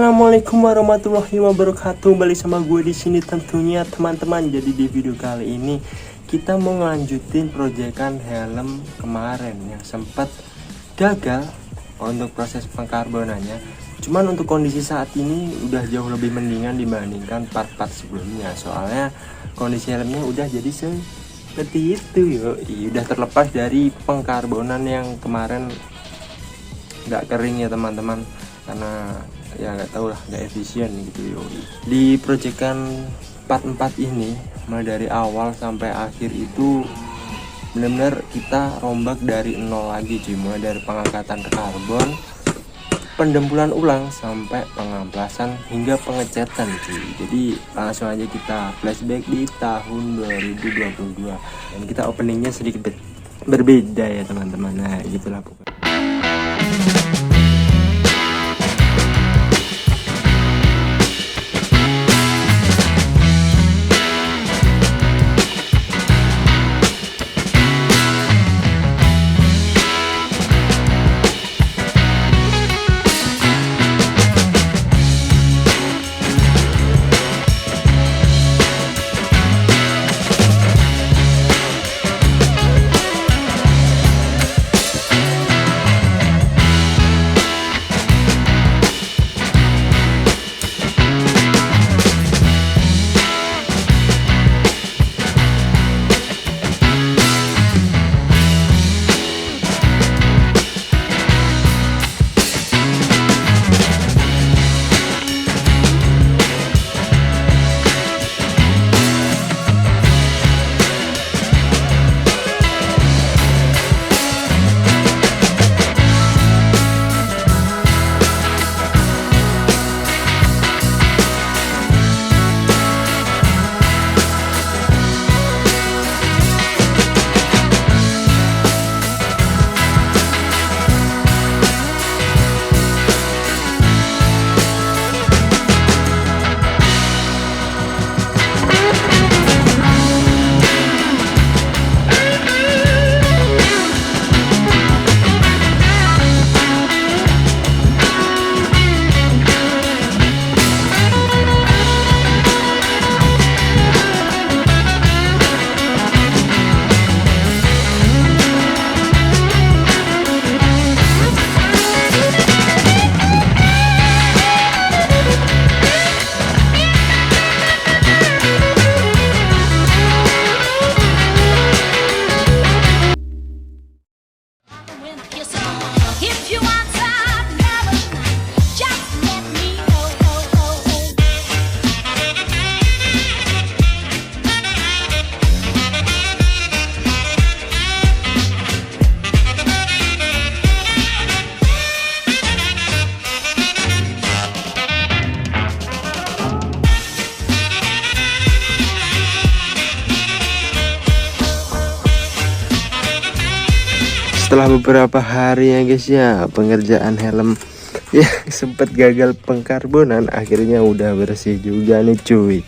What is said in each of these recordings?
Assalamualaikum warahmatullahi wabarakatuh. Balik sama gue di sini tentunya teman-teman. Jadi di video kali ini kita mau ngelanjutin proyekan helm kemarin yang sempat gagal untuk proses pengkarbonannya. Cuman untuk kondisi saat ini udah jauh lebih mendingan dibandingkan part-part sebelumnya. Soalnya kondisi helmnya udah jadi seperti itu udah terlepas dari pengkarbonan yang kemarin nggak kering ya teman-teman, karena ya nggak tahu lah, nggak efisien gitu di proyekan part 4 ini. Mulai dari awal sampai akhir itu benar-benar kita rombak dari nol lagi cuy, mulai dari pengangkatan ke karbon, pendempulan ulang sampai pengamplasan hingga pengecatan cuy. Jadi langsung aja kita flashback di tahun 2022 dan kita openingnya sedikit berbeda ya teman-teman. Nah gitulah pokoknya. Setelah beberapa hari ya guys ya, pengerjaan helm ya sempat gagal pengkarbonan, akhirnya udah bersih juga nih cuy.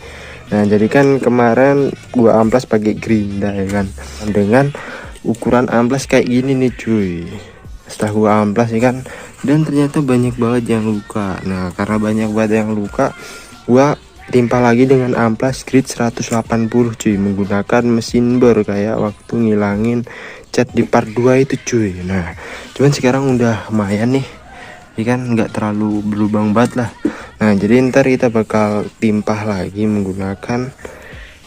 Nah jadi kan kemarin gua amplas pakai gerinda ya kan, dengan ukuran amplas kayak gini nih cuy. Setelah gua amplas ya kan, dan ternyata banyak banget yang luka. Nah karena banyak banget yang luka, gua timpa lagi dengan amplas grit 180 cuy, menggunakan mesin bor kayak waktu ngilangin cat di part 2 itu cuy. Nah cuman sekarang udah lumayan nih ya kan, nggak terlalu berlubang banget lah. Nah jadi ntar kita bakal timpah lagi menggunakan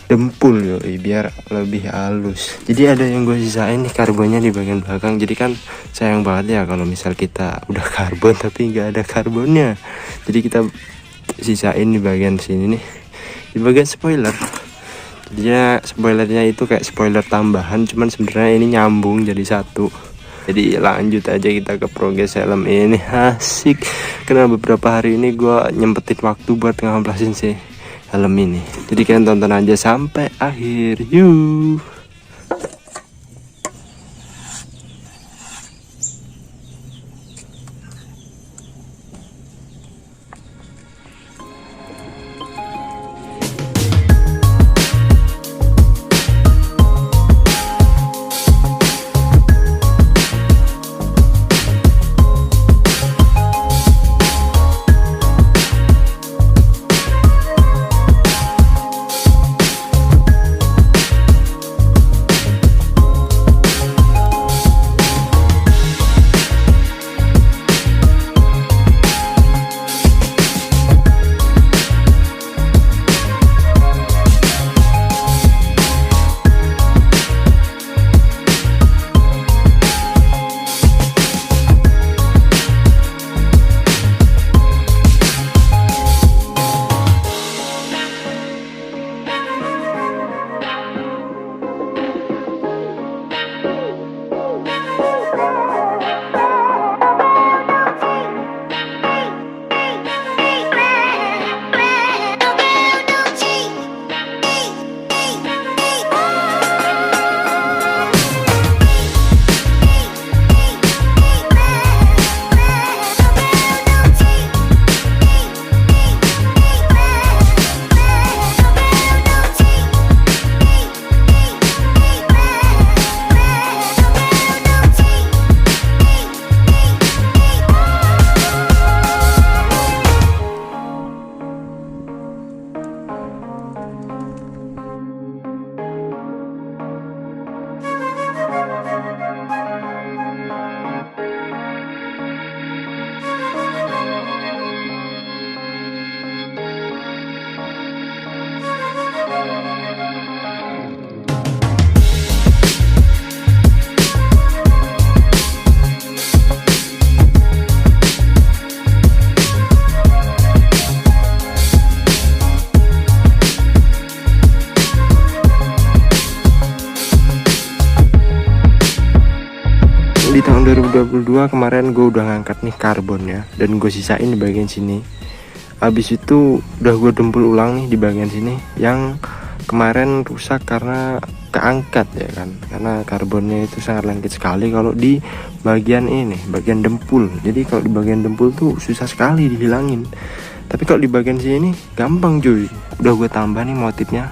dempul biar lebih halus. Jadi ada yang gue sisain nih karbonnya di bagian belakang. Jadi kan sayang banget ya kalau misal kita udah karbon tapi nggak ada karbonnya. Jadi kita sisain di bagian sini nih, di bagian spoiler. Dia spoilernya itu kayak spoiler tambahan, cuman sebenarnya ini nyambung jadi satu. Jadi lanjut aja kita ke progres helm ini. Asik, karena beberapa hari ini gue nyempetin waktu buat ngamplasin sih helm ini. Jadi kalian tonton aja sampai akhir yuk. di tahun 2022 kemarin gue udah ngangkat nih karbonnya dan gue sisain di bagian sini. Habis itu udah gue dempul ulang nih di bagian sini yang kemarin rusak karena keangkat ya kan, karena karbonnya itu sangat lengket sekali kalau di bagian ini, bagian dempul. Jadi kalau di bagian dempul tuh susah sekali dihilangin, tapi kalau di bagian sini gampang cuy. Udah gue tambah nih motifnya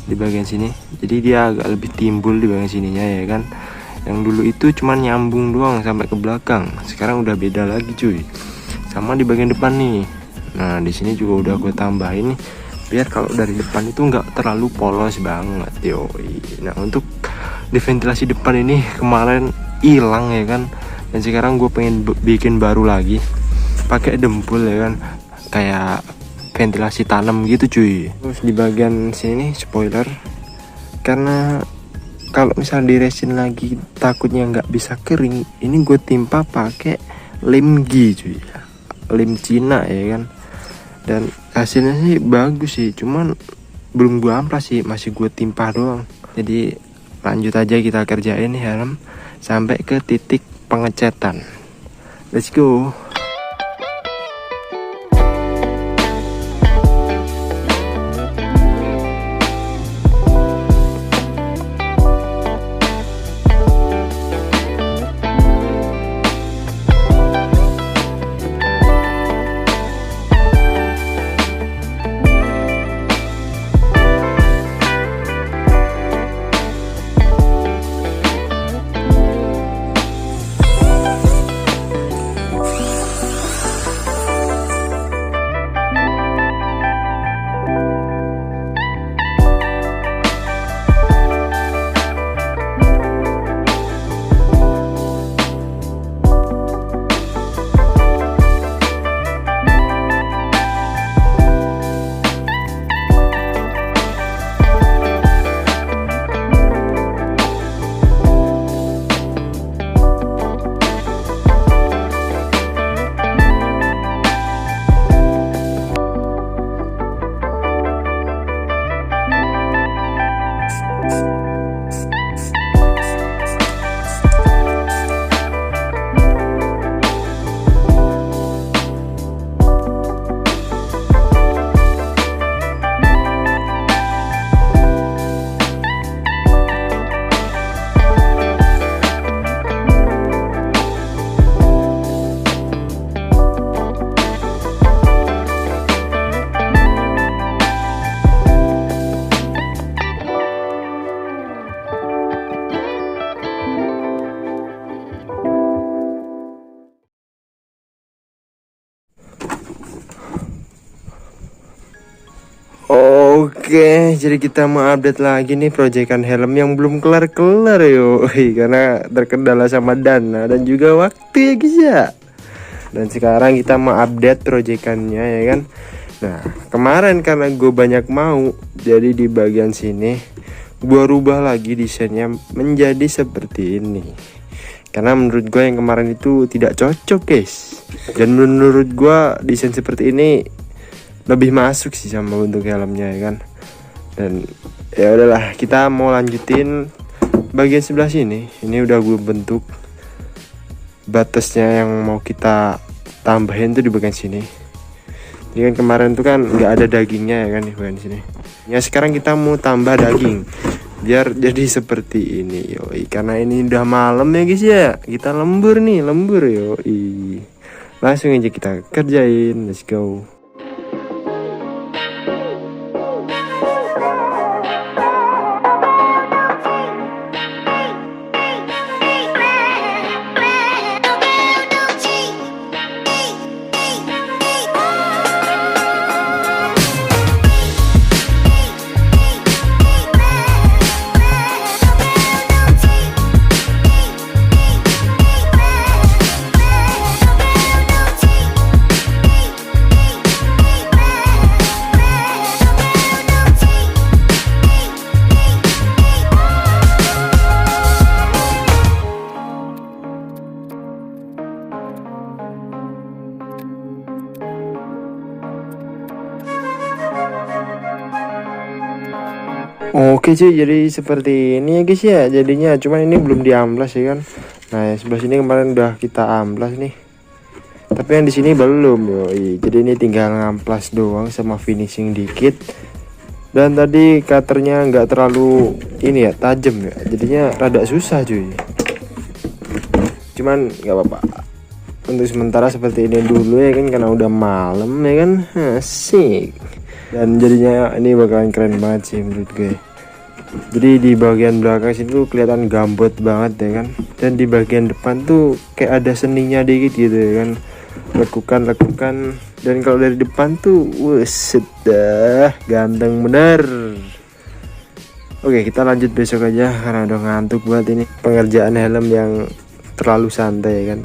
di bagian sini, jadi dia agak lebih timbul di bagian sininya ya kan. Yang dulu itu cuma nyambung doang sampai ke belakang, sekarang udah beda lagi cuy. Sama di bagian depan nih, nah di sini juga udah gue tambahin nih biar kalau dari depan itu nggak terlalu polos banget yoi. Nah untuk di ventilasi depan ini kemarin hilang ya kan, dan sekarang gue pengen bikin baru lagi pakai dempul ya kan, kayak ventilasi tanam gitu cuy. Terus di bagian sini spoiler, karena kalau misal diresin lagi takutnya nggak bisa kering, ini gue timpa pakai lem G cuy, lem Cina ya kan. Dan hasilnya sih bagus sih, cuman belum gue amplas sih, masih gue timpa doang. Jadi lanjut aja kita kerjain nih helm sampai ke titik pengecatan. Let's go. Oke, jadi kita mau update lagi nih proyekan helm yang belum kelar-kelar yo, karena terkendala sama dana dan juga waktu ya guys ya. Dan sekarang kita mau update proyekannya ya kan. Nah kemarin karena gue banyak mau, jadi di bagian sini gue rubah lagi desainnya menjadi seperti ini. Karena menurut gue yang kemarin itu tidak cocok guys, dan menurut gue desain seperti ini lebih masuk sih sama bentuk helmnya ya kan. Dan ya udahlah, kita mau lanjutin bagian sebelah sini. Ini udah gue bentuk batasnya yang mau kita tambahin tuh di bagian sini. Jadi kan kemarin tuh kan nggak ada dagingnya ya kan di bagian sini. Ya sekarang kita mau tambah daging biar jadi seperti ini yoi. Karena ini udah malam ya guys ya, kita lembur nih, lembur yoi. Langsung aja kita kerjain, let's go. Oke cuy, jadi seperti ini ya guys ya jadinya, cuman ini belum diamplas ya kan. Nah, yang sebelah sini kemarin udah kita amplas nih. Tapi yang di sini belum, yoi. Jadi ini tinggal ngamplas doang sama finishing dikit. Dan tadi cutternya nggak terlalu ini ya, tajam ya. Jadinya rada susah cuy. Cuman nggak apa-apa. Untuk sementara seperti ini dulu ya kan, karena udah malam ya kan. Asik. Dan jadinya ini bakalan keren banget sih menurut gue. Jadi di bagian belakang sini tuh kelihatan gambot banget ya kan. Dan di bagian depan tuh kayak ada seninya dikit gitu ya kan. Lekukan. Dan kalau dari depan tuh wuset dah, ganteng bener. Oke, kita lanjut besok aja karena udah ngantuk buat ini pengerjaan helm yang terlalu santai ya kan,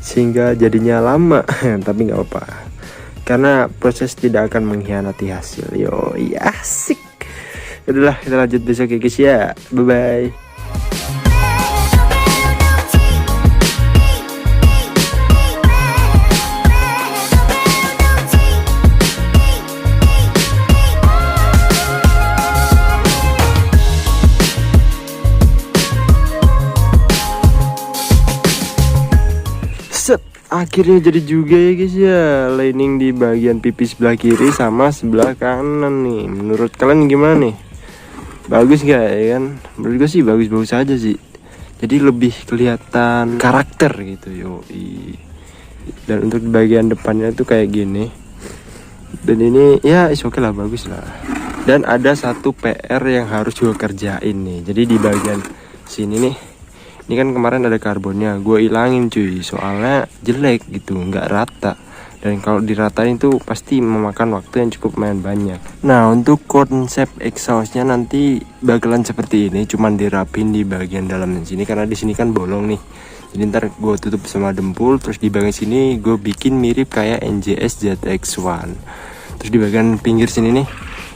sehingga jadinya lama. Tapi nggak apa-apa karena proses tidak akan mengkhianati hasil. Yo, iya asik. Udahlah, kita lanjut besok ya guys ya. Bye bye. Akhirnya jadi juga ya guys ya, lining di bagian pipi sebelah kiri sama sebelah kanan nih. Menurut kalian gimana nih? Bagus gak ya kan? Menurut gue sih bagus-bagus aja sih. Jadi lebih kelihatan karakter gitu yoi. Dan untuk di bagian depannya tuh kayak gini. Dan ini ya is oke lah, bagus lah. Dan ada satu PR yang harus gue kerjain nih. Jadi di bagian sini nih, ini kan kemarin ada karbonnya, gue ilangin cuy, soalnya jelek gitu, nggak rata. Dan kalau diratain tuh pasti memakan waktu yang cukup lumayan banyak. Nah, untuk konsep exhaustnya nanti bakalan seperti ini, cuman dirapin di bagian dalam sini karena di sini kan bolong nih. Jadi ntar gue tutup sama dempul, terus di bagian sini gue bikin mirip kayak NJS ZX1. Terus di bagian pinggir sini nih,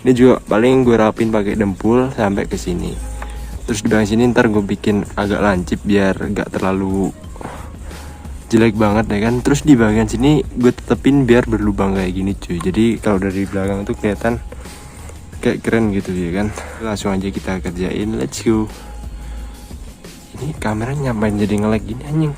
ini juga paling gue rapin pakai dempul sampai ke sini. Terus di bagian sini ntar gue bikin agak lancip biar gak terlalu jelek banget ya kan. Terus di bagian sini gue tetepin biar berlubang kayak gini cuy. Jadi kalau dari belakang tuh kelihatan kayak keren gitu ya kan. Langsung aja kita kerjain, let's go. Ini kamera nyampein jadi nge-lag gini anjing.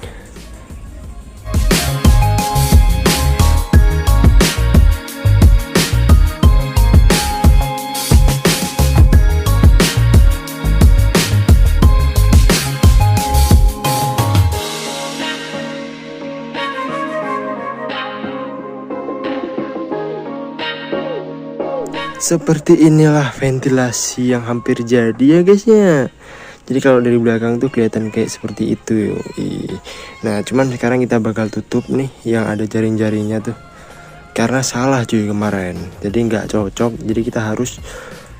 Seperti inilah ventilasi yang hampir jadi ya guys ya. Jadi kalau dari belakang tuh kelihatan kayak seperti itu yoi. Nah cuman sekarang kita bakal tutup nih yang ada jaring-jaringnya tuh, karena salah cuy kemarin. Jadi nggak cocok, jadi kita harus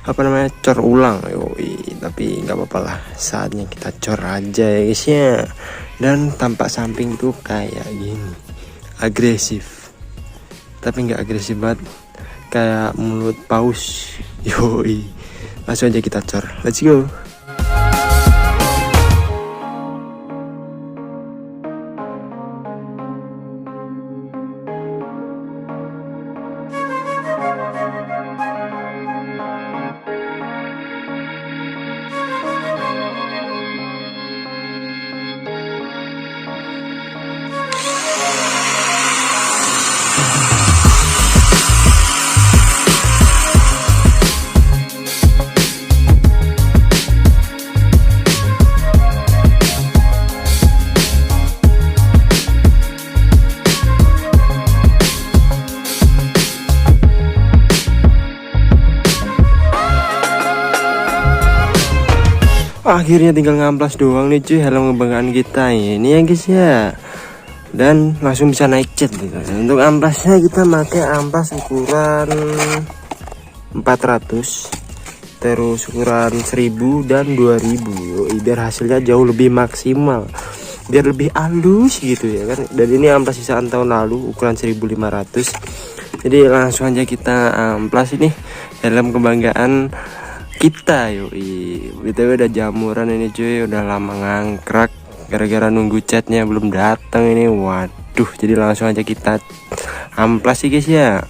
cor ulang yoi. Tapi nggak apa-apa lah, saatnya kita cor aja ya guys ya. Dan tampak samping tuh kayak gini, agresif tapi nggak agresif banget, kayak mulut paus yoi. Langsung aja kita cor, let's go. Akhirnya tinggal ngamplas doang nih cuy helm kebanggaan kita ini ya guys ya. Dan langsung bisa naik cat gitu. Untuk amplasnya kita pakai amplas ukuran 400, terus ukuran 1000 dan 2000 biar hasilnya jauh lebih maksimal, biar lebih halus gitu ya kan. Dan ini amplas sisaan tahun lalu ukuran 1500. Jadi langsung aja kita amplas ini helm kebanggaan kita yoi. BTW udah jamuran ini cuy, udah lama ngangkrak gara-gara nunggu catnya belum datang ini. Waduh, jadi langsung aja kita amplas sih guys ya,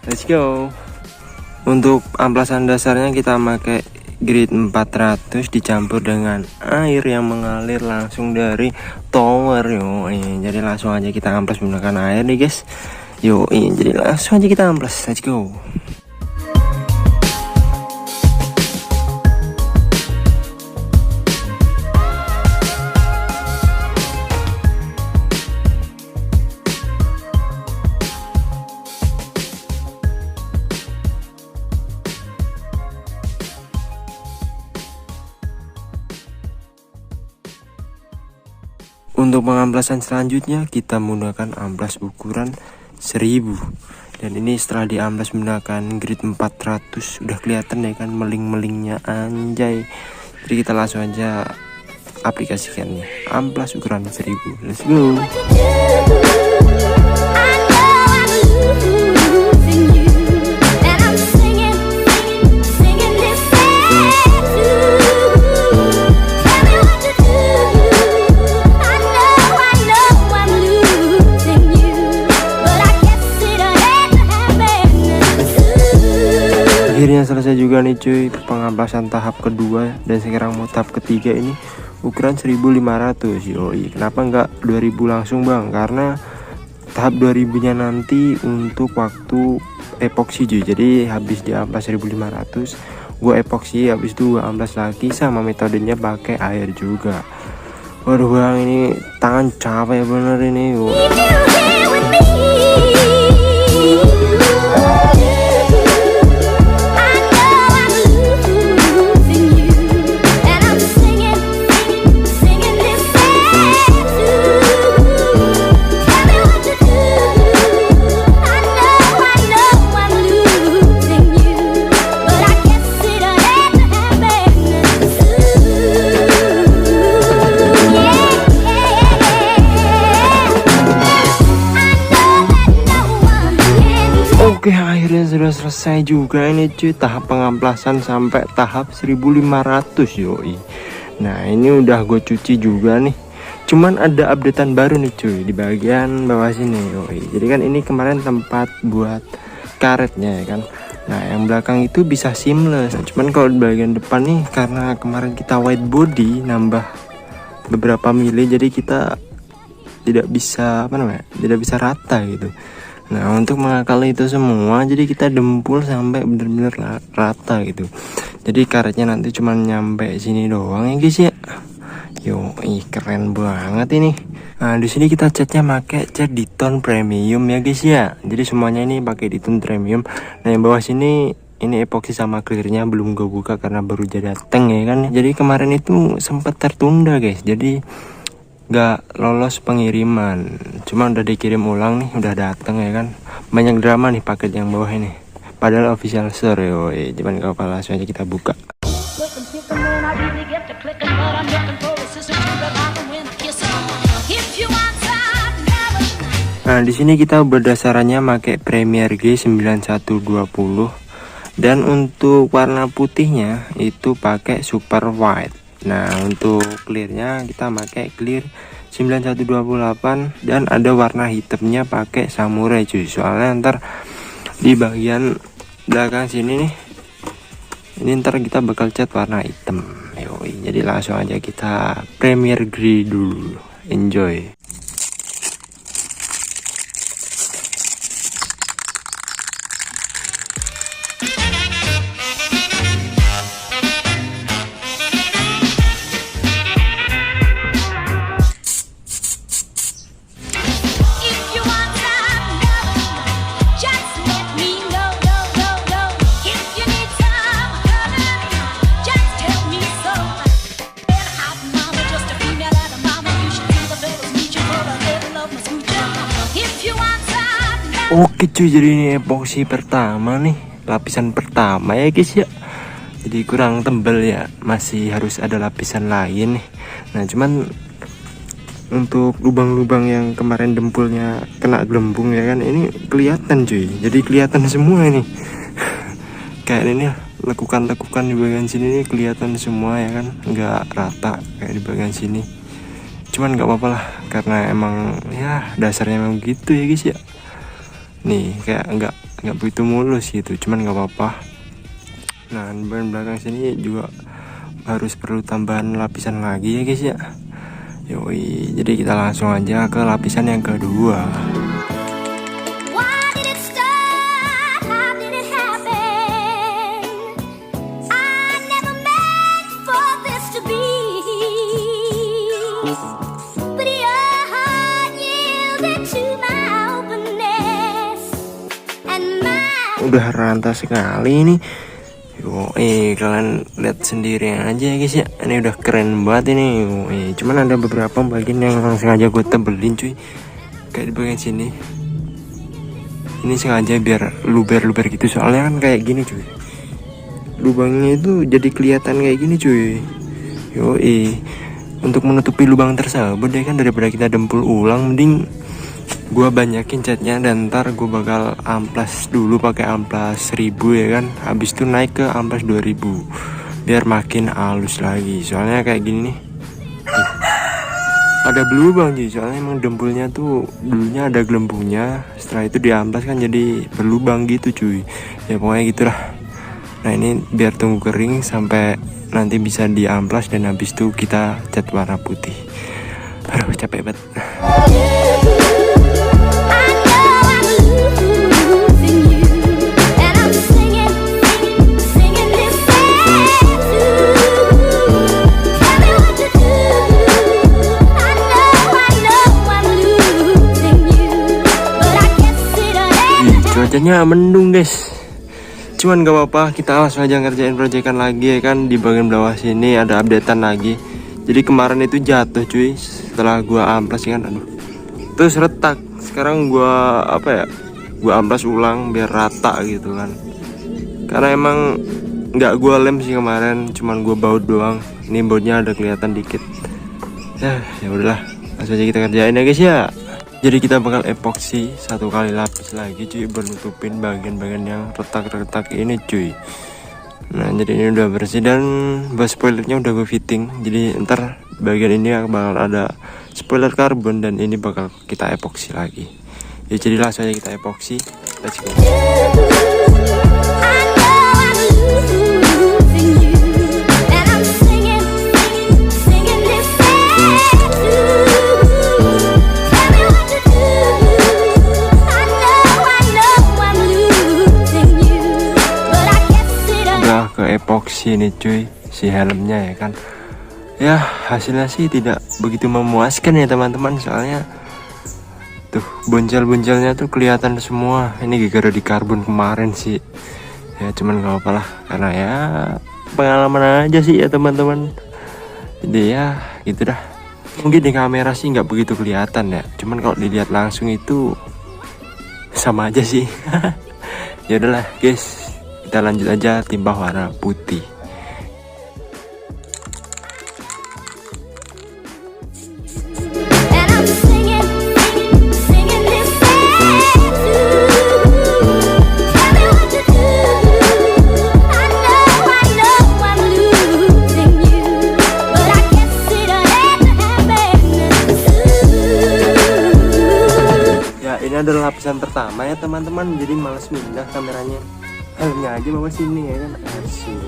let's go. Untuk amplasan dasarnya kita pakai grade 400 dicampur dengan air yang mengalir langsung dari tower. Yo, jadi langsung aja kita amplas menggunakan air nih guys. Yo, jadi langsung aja kita amplas, let's go. Untuk pengamplasan selanjutnya kita menggunakan amplas ukuran 1000. Dan ini setelah diamplas menggunakan grid 400 udah kelihatan ya kan meling-melingnya, anjay. Jadi kita langsung aja aplikasikannya, amplas ukuran 1000. Let's go. Akhirnya selesai juga nih cuy pengamplasan tahap kedua, dan sekarang mau tahap ketiga ini ukuran 1500. Yoi, kenapa enggak 2000 langsung bang? Karena tahap 2000 nya nanti untuk waktu epoksi cuy. Jadi habis diamplas 1500 gue epoksi, habis itu gue amplas lagi, sama metodenya pakai air juga. Waduh bang, ini tangan capek bener ini. Oke, akhirnya sudah selesai juga ini cuy tahap pengamplasan sampai tahap 1500 yoi. Nah ini udah gue cuci juga nih, cuman ada updatean baru nih cuy di bagian bawah sini yoi. Jadi kan ini kemarin tempat buat karetnya ya kan. Nah yang belakang itu bisa seamless, cuman kalau di bagian depan nih karena kemarin kita white body nambah beberapa mili, jadi kita tidak bisa tidak bisa rata gitu. Nah untuk mengakali itu semua, jadi kita dempul sampai bener-bener rata gitu. Jadi karetnya nanti cuma nyampe sini doang ya guys ya. Yo, keren banget ini. Nah di sini kita catnya pakai cat Diton premium ya guys ya. Jadi semuanya ini pakai Diton premium. Nah yang bawah sini ini epoksi sama clearnya belum gue buka karena baru aja dateng ya kan. Jadi kemarin itu sempat tertunda guys. Jadi gak lolos pengiriman, cuma udah dikirim ulang nih, udah dateng ya kan. Banyak drama nih paket yang bawah ini, padahal official store yoi. Cuman gak apa, langsung aja kita buka. Nah di sini kita berdasarnya pakai Premier G9120, dan untuk warna putihnya itu pakai super white. Nah untuk clearnya kita pakai clear 9128, dan ada warna hitamnya pakai samurai cuy. Soalnya ntar di bagian belakang sini nih, ini ntar kita bakal cat warna hitam yoi. Jadi langsung aja kita Premier Grey dulu, enjoy. Oke cuy, jadi ini epoksi pertama nih, lapisan pertama ya guys ya. Jadi kurang tebal ya, masih harus ada lapisan lain nih. Nah cuman untuk lubang-lubang yang kemarin dempulnya kena gelembung ya kan, ini kelihatan cuy. Jadi kelihatan semua ini. Kayak ini lekukan-lekukan di bagian sini nih kelihatan semua ya kan, nggak rata kayak di bagian sini. Cuman nggak apa-apa lah, karena emang ya dasarnya memang gitu ya guys ya. Nih kayak nggak begitu mulus gitu, cuman nggak apa-apa. Nah di bagian belakang sini juga harus perlu tambahan lapisan lagi ya guys ya. Yoi, jadi kita langsung aja ke lapisan yang kedua. Udah rata sekali nih. Kalian lihat sendiri aja ya guys ya, ini udah keren banget ini. Cuman ada beberapa bagian yang langsung aja gue tebelin cuy, kayak di bagian sini. Ini sengaja biar luber-luber gitu, soalnya kan kayak gini cuy, lubangnya itu jadi kelihatan kayak gini cuy. Untuk menutupi lubang tersebut deh kan, daripada kita dempul ulang, mending gua banyakin catnya, dan ntar gue bakal amplas dulu pakai amplas 1000 ya kan, habis itu naik ke amplas 2000 biar makin halus lagi. Soalnya kayak gini nih, ada berlubang sih, soalnya emang dempulnya tuh dulunya ada gelembungnya, setelah itu diamplas kan jadi berlubang gitu cuy. Ya pokoknya gitulah. Nah ini biar tunggu kering sampai nanti bisa diamplas, dan habis itu kita cat warna putih. Aduh capek banget. Cuacanya mendung guys, cuman gak apa-apa, kita langsung aja ngerjain proyekan lagi ya kan. Di bagian bawah sini ada updatean lagi. Jadi kemarin itu jatuh cuy, setelah gua amplas kan, aduh, terus retak. Sekarang gua gua amplas ulang biar rata gitu kan, karena emang nggak gua lem sih kemarin, cuman gua baut doang. Ini bautnya ada kelihatan dikit. Ya udahlah, langsung aja kita kerjain ya guys ya. Jadi kita bakal epoksi 1 kali lapis lagi cuy, buat nutupin bagian-bagian yang retak-retak ini cuy. Nah jadi ini udah bersih, dan bas spoilernya udah gue fitting. Jadi ntar bagian ini bakal ada spoiler karbon, dan ini bakal kita epoksi lagi ya. Jadi langsung aja kita epoksi, let's go. Epoksi nih cuy, si helmnya ya kan. Ya hasilnya sih tidak begitu memuaskan ya teman-teman, soalnya tuh boncel-boncelnya tuh kelihatan semua. Ini gara-gara di karbon kemarin sih ya, cuman gak apa-apa lah, karena ya pengalaman aja sih ya teman-teman. Jadi ya gitu dah. Mungkin di kamera sih nggak begitu kelihatan ya, cuman kalau dilihat langsung itu sama aja sih. Ya udahlah guys, kita lanjut aja timbah warna putih. Ya ini adalah lapisan pertama ya teman-teman, jadi males pindah kameranya. Helmnya aja bawa sini ya kan, asik.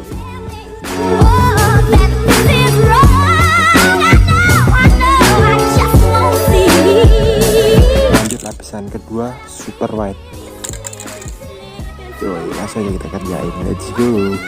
Lanjut lapisan kedua, super white. Yoi, langsung aja kita kerjain, let's go.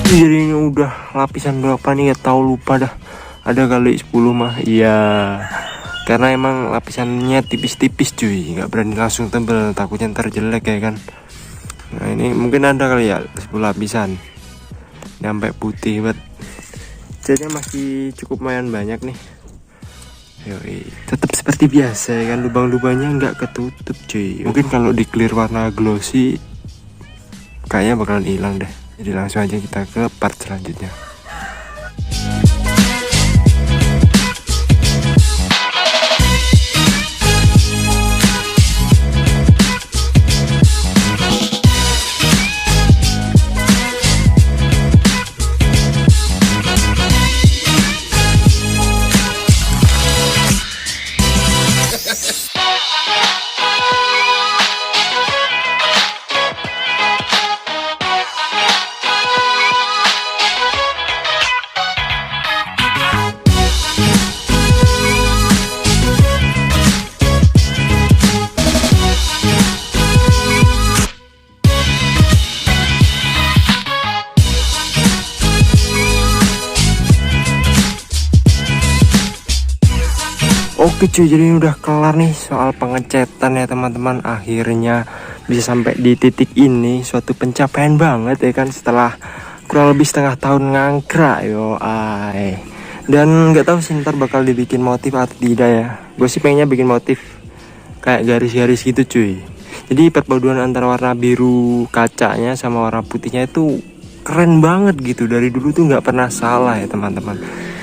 Jadi ini udah lapisan berapa nih, gak tahu, lupa dah. Ada kali 10 mah. Iya, karena emang lapisannya tipis-tipis cuy, nggak berani langsung tebel, takutnya ntar jelek ya kan. Nah ini mungkin ada kali ya 10 lapisan sampai putih banget. Catnya masih cukup lumayan banyak nih, Yoi. Tetap seperti biasa ya kan, lubang-lubangnya nggak ketutup cuy. Mungkin kalau di clear warna glossy kayaknya bakalan hilang deh. Jadi langsung aja kita ke part selanjutnya. Oke cuy, jadi ini udah kelar nih soal pengecetan ya teman-teman. Akhirnya bisa sampai di titik ini, suatu pencapaian banget ya kan, setelah kurang lebih setengah tahun ngangkrak yo ay. Dan nggak tahu sih ntar bakal dibikin motif atau tidak ya. Gue sih pengennya bikin motif kayak garis-garis gitu cuy. Jadi perpaduan antara warna biru kacanya sama warna putihnya itu keren banget gitu. Dari dulu tuh nggak pernah salah ya teman-teman.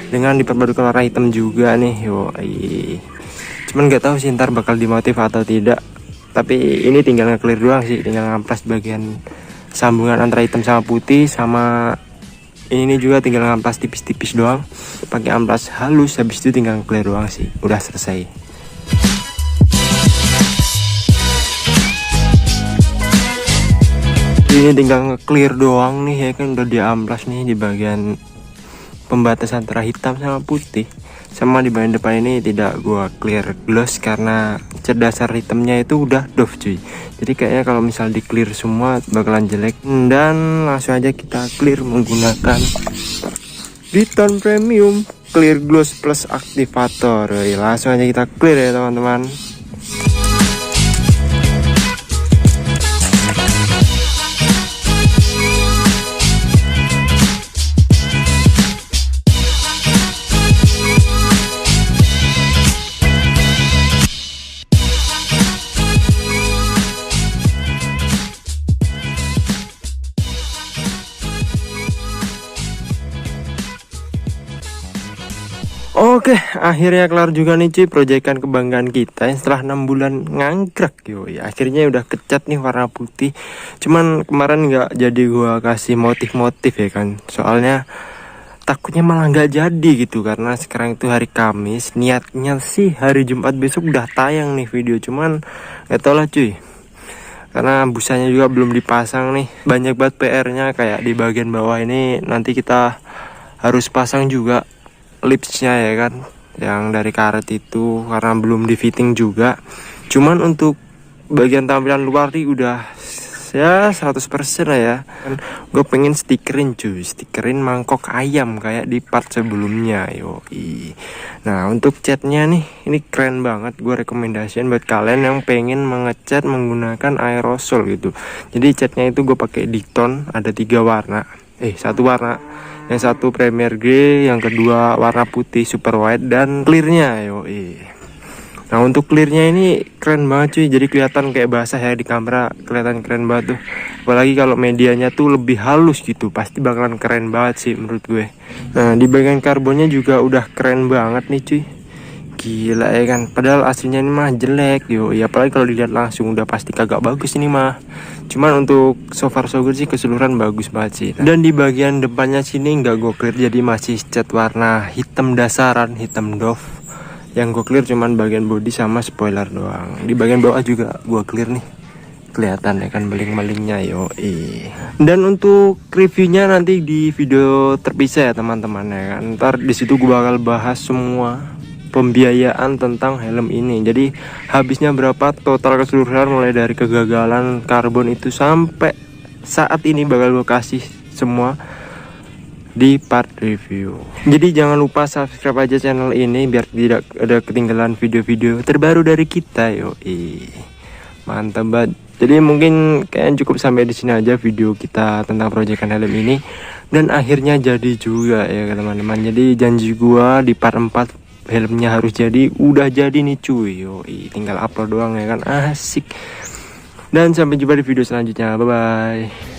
Dengan diperpadukan warna hitam juga nih, yoi. Cuman nggak tahu sih ntar bakal dimotif atau tidak. Tapi ini tinggal nge-clear doang sih, tinggal ngamplas bagian sambungan antara hitam sama putih, sama ini juga tinggal ngamplas tipis-tipis doang. Pakai amplas halus, habis itu tinggal nge-clear doang sih, udah selesai. Ini tinggal nge-clear doang nih ya kan, udah diamplas nih di bagian pembatas antara hitam sama putih. Sama di bagian depan ini tidak gua clear gloss karena cat dasar hitamnya itu udah doff cuy. Jadi kayaknya kalau misal di clear semua bakalan jelek. Dan langsung aja kita clear menggunakan Diton Premium Clear Gloss Plus Activator. Langsung aja kita clear ya teman-teman. Oke, akhirnya kelar juga nih cuy proyekan kebanggaan kita yang setelah 6 bulan ngangkrek yoi. Akhirnya udah kecat nih warna putih. Cuman kemarin nggak jadi gua kasih motif-motif ya kan. Soalnya takutnya malah nggak jadi gitu, karena sekarang itu hari Kamis. Niatnya sih hari Jumat besok udah tayang nih video, cuman nggak tau lah cuy. Karena busanya juga belum dipasang nih. Banyak banget PR-nya, kayak di bagian bawah ini nanti kita harus pasang juga lipsnya ya kan, yang dari karet itu, karena belum di fitting juga. Cuman untuk bagian tampilan luar nih udah ya 100% lah ya kan. Gue pengen stikerin cuy, stikerin mangkok ayam kayak di part sebelumnya yoi. Nah untuk catnya nih, ini keren banget. Gue rekomendasiin buat kalian yang pengen mengecat menggunakan aerosol gitu. Jadi catnya itu gue pakai Diton, ada 3 warna, satu warna, yang satu Premier Grey, yang kedua warna putih super white, dan clearnya yoi. Nah untuk clearnya ini keren banget cuy, jadi kelihatan kayak basah ya di kamera, kelihatan keren banget tuh. Apalagi kalau medianya tuh lebih halus gitu, pasti bakalan keren banget sih menurut gue. Nah di bagian karbonnya juga udah keren banget nih cuy, gila ya kan. Padahal aslinya ini mah jelek yoi, apalagi kalau dilihat langsung udah pasti kagak bagus ini mah. Cuman untuk so far so good sih, keseluruhan bagus banget sih. Dan di bagian depannya sini nggak gue clear, jadi masih cat warna hitam dasaran, hitam doff. Yang gue clear cuman bagian body sama spoiler doang. Di bagian bawah juga gue clear nih, kelihatan ya kan beling-belingnya yoi. Dan untuk reviewnya nanti di video terpisah ya teman-teman ya kan. Ntar disitu gue bakal bahas semua pembiayaan tentang helm ini. Jadi habisnya berapa, total keseluruhan mulai dari kegagalan karbon itu sampai saat ini bakal gue kasih semua di part review. Jadi jangan lupa subscribe aja channel ini biar tidak ada ketinggalan video-video terbaru dari kita yoi. Mantap banget. Jadi mungkin kayaknya cukup sampai di sini aja video kita tentang proyekan helm ini, dan akhirnya jadi juga ya teman-teman. Jadi janji gua di part 4 helmnya harus jadi, udah jadi nih cuy. Yoi, tinggal upload doang ya kan, asik. Dan sampai jumpa di video selanjutnya, bye bye.